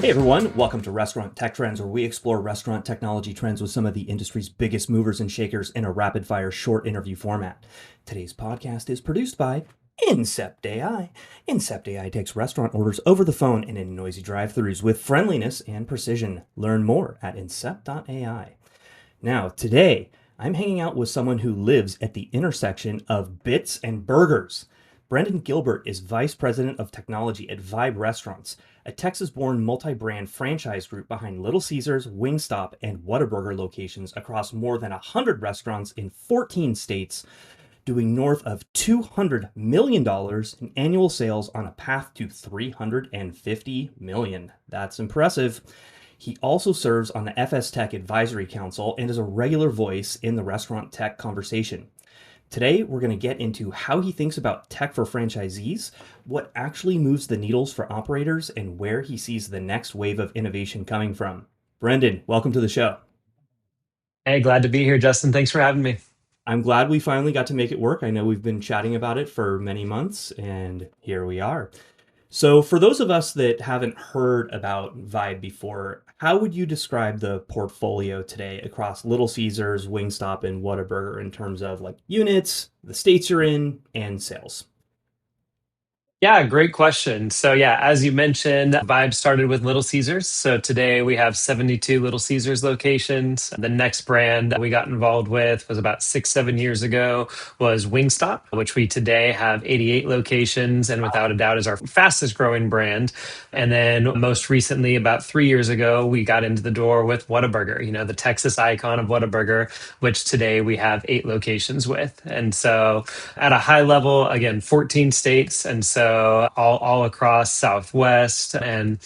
Hey everyone, welcome to Restaurant Tech Trends, where we explore restaurant technology trends with some of the industry's biggest movers and shakers in a rapid fire short interview format. Today's podcast is produced by Incept AI. Incept AI takes restaurant orders over the phone and in noisy drive-thrus with friendliness and precision. Learn more at incept.ai. Now, today, I'm hanging out with someone who lives at the intersection of bits and burgers. Brendon Gilbert is Vice President of Technology at Vibe Restaurants, a Texas-born multi-brand franchise group behind Little Caesars, Wingstop, and Whataburger locations across more than 100 restaurants in 14 states, doing north of $200 million in annual sales on a path to $350 million. That's impressive. He also serves on the FS Tech Advisory Council and is a regular voice in the restaurant tech conversation. Today, we're going to get into how he thinks about tech for franchisees, what actually moves the needles for operators, and where he sees the next wave of innovation coming from. Brendon, welcome to the show. Hey, glad to be here, Justin. Thanks for having me. I'm glad we finally got to make it work. I know we've been chatting about it for many months, and here we are. So, for those of us that haven't heard about Vibe before, how would you describe the portfolio today across Little Caesars, Wingstop, and Whataburger in terms of like units, the states you're in, and sales? Yeah, great question. So, yeah, as you mentioned, Vibe started with Little Caesars. So, today we have 72 Little Caesars locations. The next brand that we got involved with was about 6, 7 years ago was Wingstop, which we today have 88 locations and without a doubt is our fastest growing brand. And then most recently, about 3 years ago, we got into the door with Whataburger, the Texas icon of Whataburger, which today we have 8 locations with. And so, at a high level, again, 14 states. And so all across Southwest and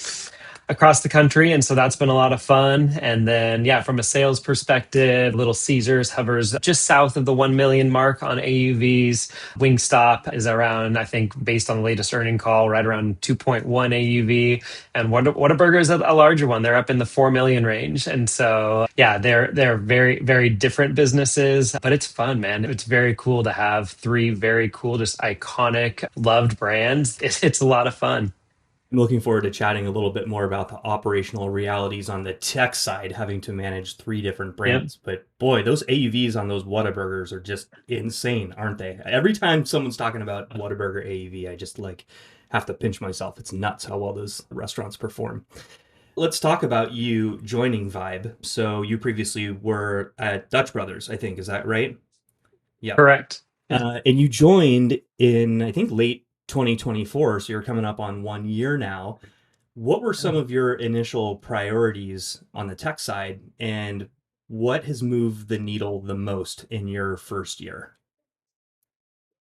across the country. And so that's been a lot of fun. And then, yeah, from a sales perspective, Little Caesars hovers just south of the 1 million mark on AUVs. Wingstop is around, I think, based on the latest earning call, right around 2.1 AUV. And Whataburger is a larger one. They're up in the 4 million range. And so, yeah, they're very, very different businesses, but it's fun, man. It's very cool to have three very cool, just iconic, loved brands. It's a lot of fun. I'm looking forward to chatting a little bit more about the operational realities on the tech side, having to manage three different Yep. brands. But boy, those AUVs on those Whataburgers are just insane, aren't they? Every time someone's talking about Whataburger AUV, I just like have to pinch myself. It's nuts how well those restaurants perform. Let's talk about you joining Vibe. So you previously were at Dutch Brothers, I think. Is that right? Yeah. Correct. Yeah. And you joined in, I think, late 2024. So you're coming up on 1 year now. What were some of your initial priorities on the tech side, and what has moved the needle the most in your first year?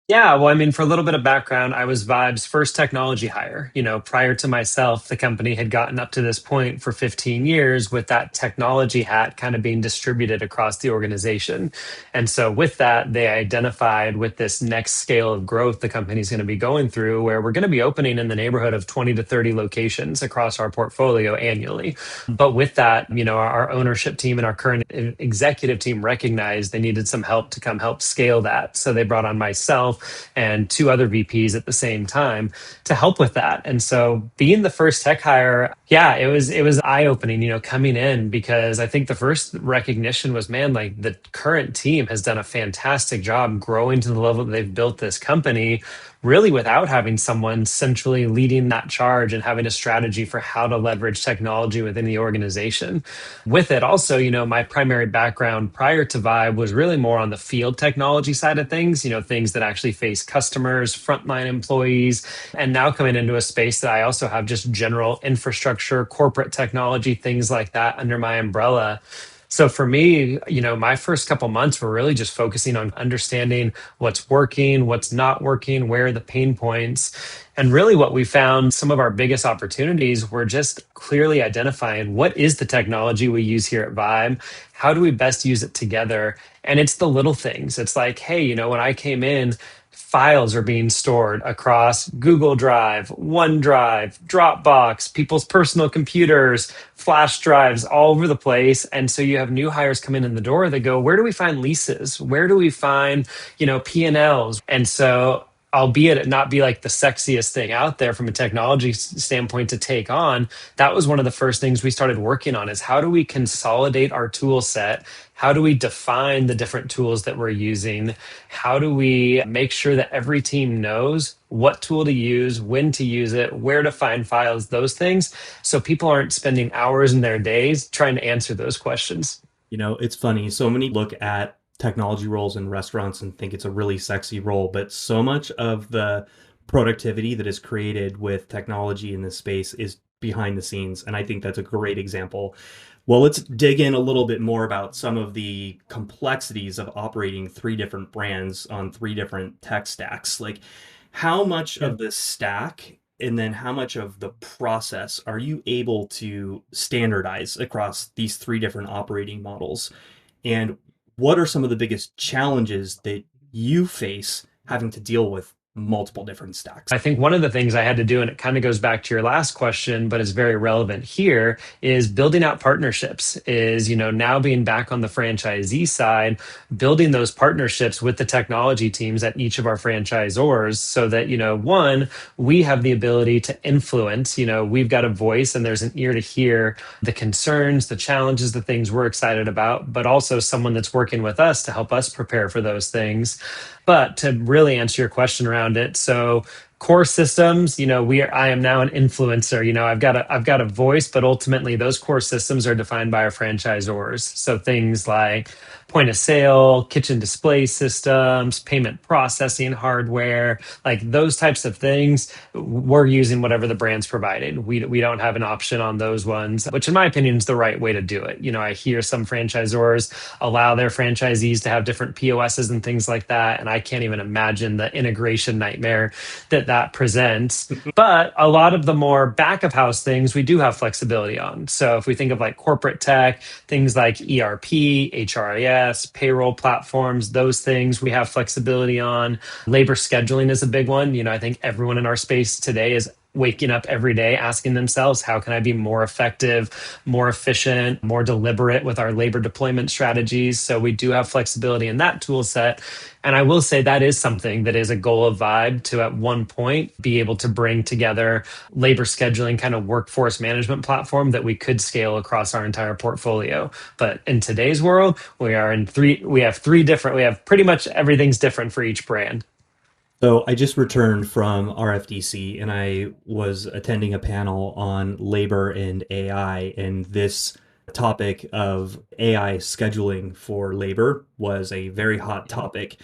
Yeah, well, I mean, for a little bit of background, I was Vibe's first technology hire. Prior to myself, the company had gotten up to this point for 15 years with that technology hat kind of being distributed across the organization. And so, with that, they identified with this next scale of growth the company's going to be going through, where we're going to be opening in the neighborhood of 20 to 30 locations across our portfolio annually. But with that, our ownership team and our current executive team recognized they needed some help to come help scale that. So, they brought on myself and two other VPs at the same time to help with that. And so being the first tech hire, yeah, it was eye-opening, coming in because I think the first recognition was, man, like the current team has done a fantastic job growing to the level that they've built this company really without having someone centrally leading that charge and having a strategy for how to leverage technology within the organization. With it also, my primary background prior to Vibe was really more on the field technology side of things, things that actually face customers, frontline employees, and now coming into a space that I also have just general infrastructure, corporate technology, things like that under my umbrella. So for me, my first couple months were really just focusing on understanding what's working, what's not working, where are the pain points. And really what we found some of our biggest opportunities were just clearly identifying what is the technology we use here at Vibe? How do we best use it together? And it's the little things. It's like, hey, when I came in, files are being stored across Google Drive, OneDrive, Dropbox, people's personal computers, flash drives all over the place. And so you have new hires come in the door. They go, where do we find leases? Where do we find, P&Ls? And so albeit it not be like the sexiest thing out there from a technology standpoint to take on. That was one of the first things we started working on is how do we consolidate our tool set? How do we define the different tools that we're using? How do we make sure that every team knows what tool to use, when to use it, where to find files, those things, so people aren't spending hours in their days trying to answer those questions. It's funny. So many look at technology roles in restaurants and think it's a really sexy role, but so much of the productivity that is created with technology in this space is behind the scenes. And I think that's a great example. Well, let's dig in a little bit more about some of the complexities of operating three different brands on three different tech stacks. Like, how much Yeah. of the stack and then how much of the process are you able to standardize across these three different operating models? And what are some of the biggest challenges that you face having to deal with multiple different stacks? I think one of the things I had to do, and it kind of goes back to your last question, but is very relevant here, is building out partnerships. Is, now being back on the franchisee side, building those partnerships with the technology teams at each of our franchisors so that, one, we have the ability to influence, we've got a voice and there's an ear to hear the concerns, the challenges, the things we're excited about, but also someone that's working with us to help us prepare for those things. But to really answer your question around it, so core systems, I am now an influencer. I've got a voice, but ultimately those core systems are defined by our franchisors. So things like point of sale, kitchen display systems, payment processing hardware, like those types of things, we're using whatever the brand's provided. We don't have an option on those ones, which in my opinion is the right way to do it. I hear some franchisors allow their franchisees to have different POSs and things like that, and I can't even imagine the integration nightmare that presents. But a lot of the more back of house things we do have flexibility on. So if we think of like corporate tech, things like ERP, HRIS, payroll platforms, those things we have flexibility on. Labor scheduling is a big one. I think everyone in our space today is waking up every day asking themselves, how can I be more effective, more efficient, more deliberate with our labor deployment strategies? So we do have flexibility in that tool set. And I will say that is something that is a goal of Vibe to at one point be able to bring together labor scheduling kind of workforce management platform that we could scale across our entire portfolio. But in today's world, we have pretty much everything's different for each brand. So I just returned from RFDC and I was attending a panel on labor and AI, and this topic of AI scheduling for labor was a very hot topic.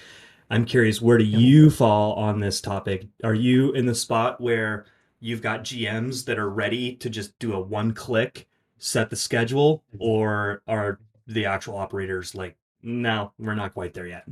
I'm curious, where do you fall on this topic? Are you in the spot where you've got GMs that are ready to just do a one click, set the schedule, or are the actual operators like, no, we're not quite there yet?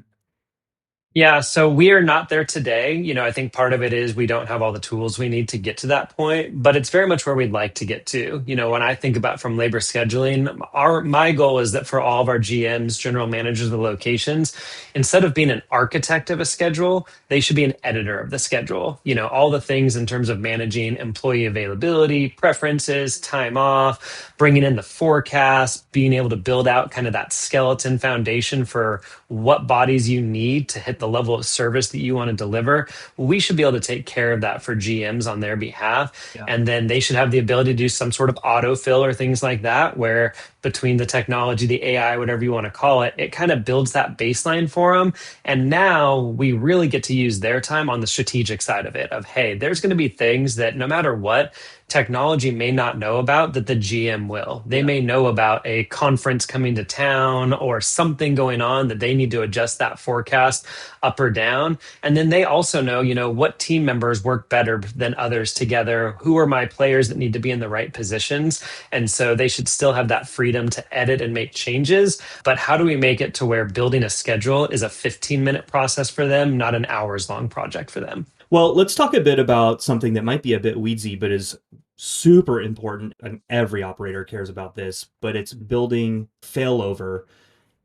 Yeah, so we are not there today. I think part of it is we don't have all the tools we need to get to that point, but it's very much where we'd like to get to. When I think about from labor scheduling, my goal is that for all of our GMs, general managers of the locations, instead of being an architect of a schedule, they should be an editor of the schedule. All the things in terms of managing employee availability, preferences, time off, bringing in the forecast, being able to build out kind of that skeleton foundation for what bodies you need to hit the level of service that you want to deliver. We should be able to take care of that for GMs on their behalf. Yeah. And then they should have the ability to do some sort of autofill or things like that, where between the technology, the AI, whatever you want to call it, it kind of builds that baseline for them. And now we really get to use their time on the strategic side of it of, hey, there's going to be things that no matter what, technology may not know about that the GM will. They Yeah. may know about a conference coming to town or something going on that they need to adjust that forecast up or down. And then they also know, what team members work better than others together. Who are my players that need to be in the right positions? And so they should still have that freedom to edit and make changes. But how do we make it to where building a schedule is a 15-minute process for them, not an hours long project for them? Well, let's talk a bit about something that might be a bit weedsy, but is super important. And every operator cares about this, but it's building failover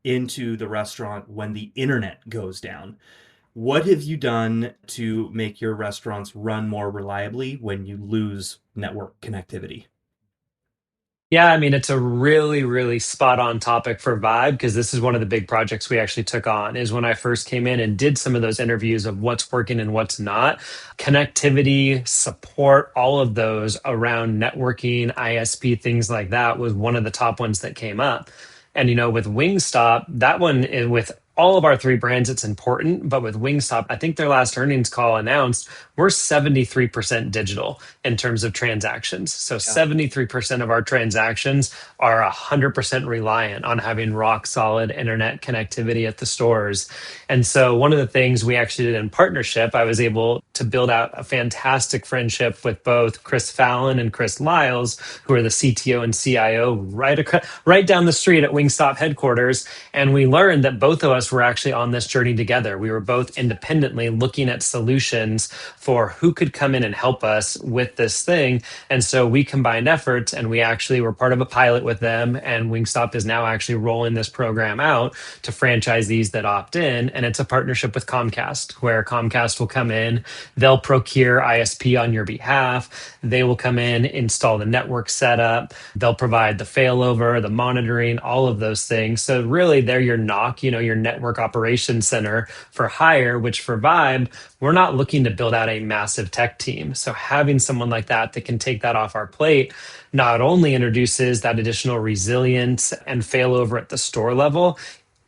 into the restaurant when the internet goes down. What have you done to make your restaurants run more reliably when you lose network connectivity? Yeah, I mean, it's a really, really spot on topic for Vibe because this is one of the big projects we actually took on is when I first came in and did some of those interviews of what's working and what's not. Connectivity, support, all of those around networking, ISP, things like that was one of the top ones that came up. And with Wingstop, that one is with all of our three brands, it's important. But with Wingstop, I think their last earnings call announced we're 73% digital in terms of transactions. So Yeah. 73% of our transactions are 100% reliant on having rock solid internet connectivity at the stores. And so one of the things we actually did in partnership, I was able to build out a fantastic friendship with both Chris Fallon and Chris Lyles, who are the CTO and CIO right down the street at Wingstop headquarters. And we learned that both of us were actually on this journey together. We were both independently looking at solutions for who could come in and help us with this thing. And so we combined efforts and we actually were part of a pilot with them. And Wingstop is now actually rolling this program out to franchisees that opt in. And it's a partnership with Comcast, where Comcast will come in, they'll procure ISP on your behalf. They will come in, install the network setup, they'll provide the failover, the monitoring, all of those things. So really they're your NOC, your network operations center for hire, which for Vibe, we're not looking to build out a massive tech team. So having someone like that can take that off our plate not only introduces that additional resilience and failover at the store level,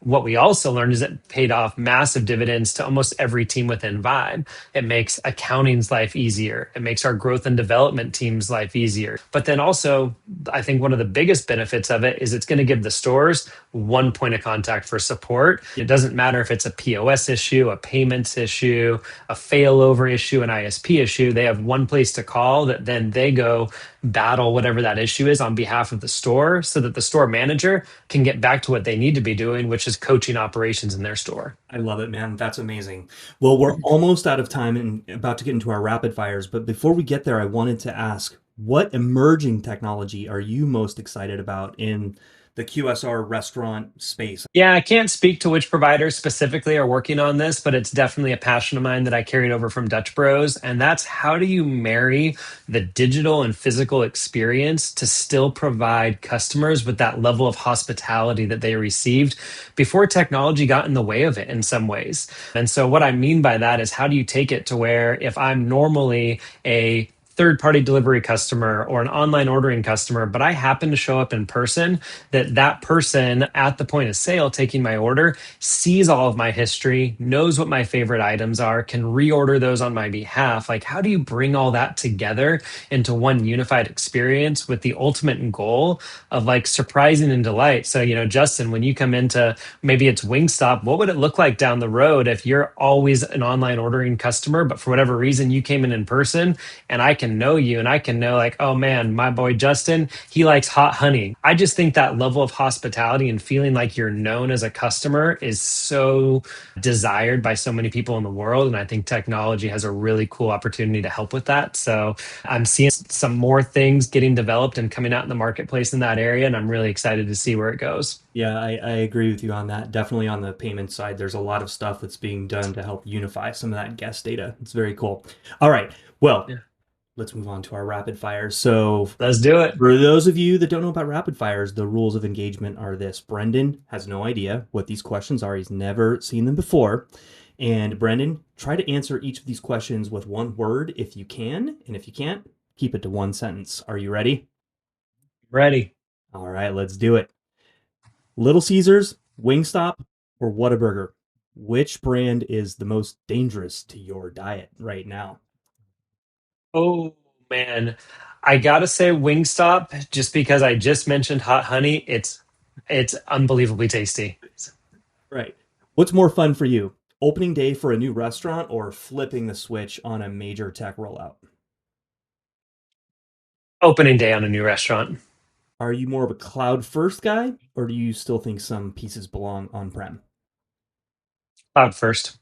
what we also learned is it paid off massive dividends to almost every team within Vibe. It makes accounting's life easier. It makes our growth and development team's life easier. But then also, I think one of the biggest benefits of it is it's going to give the stores one point of contact for support. It doesn't matter if it's a POS issue, a payments issue, a failover issue, an ISP issue. They have one place to call that then they go battle whatever that issue is on behalf of the store so that the store manager can get back to what they need to be doing, which is coaching operations in their store. I love it, man. That's amazing. Well, we're almost out of time and about to get into our rapid fires. But before we get there, I wanted to ask, what emerging technology are you most excited about in the QSR restaurant space? Yeah, I can't speak to which providers specifically are working on this, but it's definitely a passion of mine that I carried over from Dutch Bros. And that's how do you marry the digital and physical experience to still provide customers with that level of hospitality that they received before technology got in the way of it in some ways. And so, what I mean by that is how do you take it to where if I'm normally a third party delivery customer or an online ordering customer, but I happen to show up in person, that person at the point of sale taking my order sees all of my history, knows what my favorite items are, can reorder those on my behalf. Like, how do you bring all that together into one unified experience with the ultimate goal of like surprising and delight? So, Justin, when you come into maybe it's Wingstop, what would it look like down the road if you're always an online ordering customer, but for whatever reason you came in person and I can know you and I can know like, oh man, my boy Justin, he likes hot honey. I just think that level of hospitality and feeling like you're known as a customer is so desired by so many people in the world. And I think technology has a really cool opportunity to help with that. So I'm seeing some more things getting developed and coming out in the marketplace in that area. And I'm really excited to see where it goes. Yeah, I agree with you on that. Definitely on the payment side, there's a lot of stuff that's being done to help unify some of that guest data. It's very cool. All right. Well, Yeah. let's move on to our rapid fires. So, Let's do it. for those of you that don't know about rapid fires, the rules of engagement are this. Brendon has no idea what these questions are. He's never seen them before. And Brendon, try to answer each of these questions with one word if you can. And if you can't, keep it to one sentence. Are you ready? Ready. All right, let's do it. Little Caesars, Wingstop, or Whataburger? Which brand is the most dangerous to your diet right now? Oh man, I gotta say Wingstop, just because I just mentioned hot honey. It's unbelievably tasty. Right. What's more fun for you? Opening day for a new restaurant or flipping the switch on a major tech rollout? Opening day on a new restaurant. Are you more of a cloud first guy or do you still think some pieces belong on-prem? Cloud first.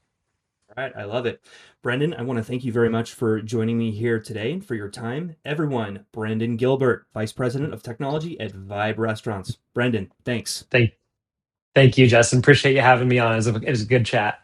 All right, I love it. Brendon, I want to thank you very much for joining me here today and for your time. Everyone, Brendon Gilbert, Vice President of Technology at Vibe Restaurants. Brendon, thanks. Thank you, Justin. Appreciate you having me on. It was a good chat.